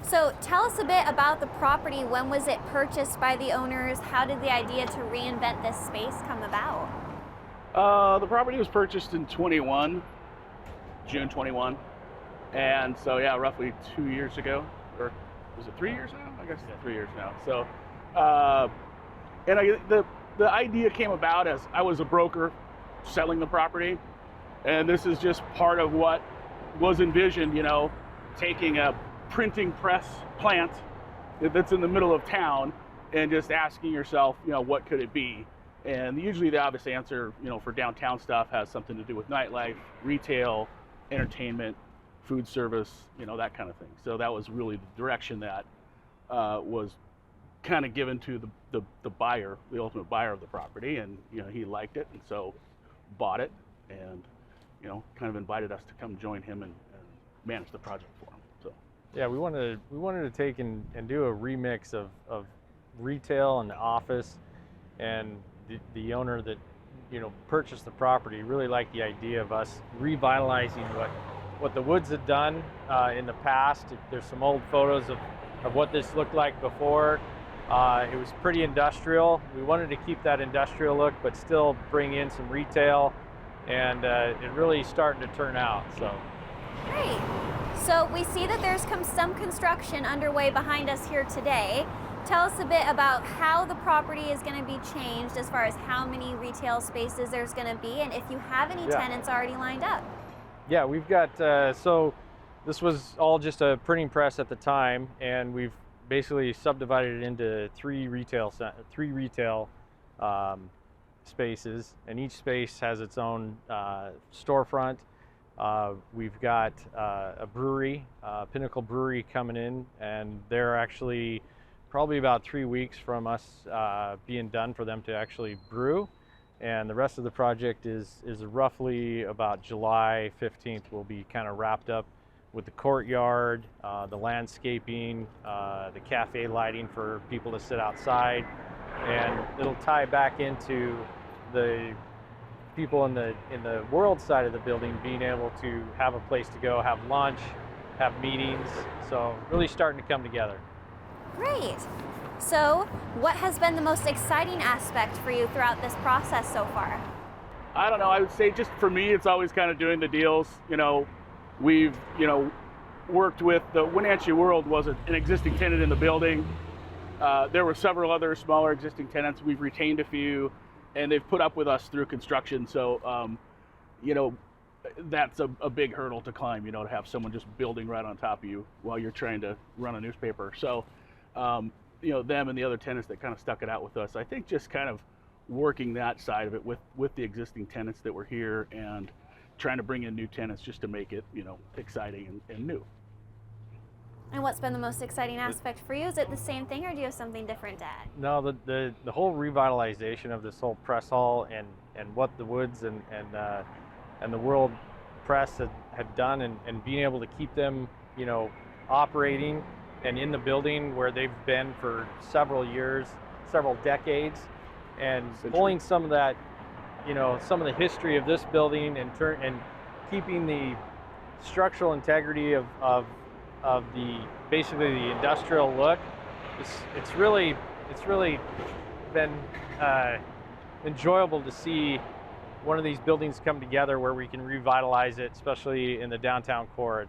So tell us a bit about the property. When was it purchased by the owners? How did the idea to reinvent this space come about? The property was purchased in 21, June 21. And so, yeah, roughly 2 years ago, or was it 3 years now? I guess 3 years now. So, the idea came about as I was a broker selling the property. And this is just part of what was envisioned, taking a printing press plant that's in the middle of town and just asking yourself, what could it be? And usually the obvious answer, for downtown stuff has something to do with nightlife, retail, entertainment, food service, that kind of thing. So that was really the direction that was kind of given to the buyer, the ultimate buyer of the property. And, he liked it, and so bought it and, kind of invited us to come join him and manage the project for him. So yeah, we wanted to take and do a remix of retail and office, and the owner that purchased the property really liked the idea of us revitalizing what the Woods had done in the past. There's some old photos of what this looked like before. It was pretty industrial. We wanted to keep that industrial look, but still bring in some retail, and it really starting to turn out. So Great. So we see that there's some construction underway behind us here today. Tell us a bit about how the property is going to be changed as far as how many retail spaces there's going to be, and if you have any tenants already lined up. Yeah, we've got, so this was all just a printing press at the time, and we've basically subdivided it into three retail spaces, and each space has its own storefront. We've got a brewery, Pinnacle Brewery, coming in, and they're actually probably about 3 weeks from us being done for them to actually brew. And the rest of the project is roughly about July 15th. Will be kind of wrapped up with the courtyard, the landscaping, the cafe lighting for people to sit outside, and it'll tie back into the people in the World side of the building being able to have a place to go, have lunch, have meetings. So really starting to come together. Great. So what has been the most exciting aspect for you throughout this process so far? I don't know, I would say just for me, it's always kind of doing the deals. We've, worked with the Wenatchee World was an existing tenant in the building. There were several other smaller existing tenants. We've retained a few, and they've put up with us through construction. So, that's a big hurdle to climb, to have someone just building right on top of you while you're trying to run a newspaper. So, them and the other tenants that kind of stuck it out with us, I think just kind of working that side of it with the existing tenants that were here and trying to bring in new tenants just to make it, exciting and new. And what's been the most exciting aspect for you? Is it the same thing, or do you have something different to add? No, the whole revitalization of this whole press hall and what the Woods and the World Press had done, and being able to keep them, operating and in the building where they've been for several years, several decades, and pulling some of that, some of the history of this building and keeping the structural integrity of the basically the industrial look. It's really been enjoyable to see one of these buildings come together where we can revitalize it, especially in the downtown core.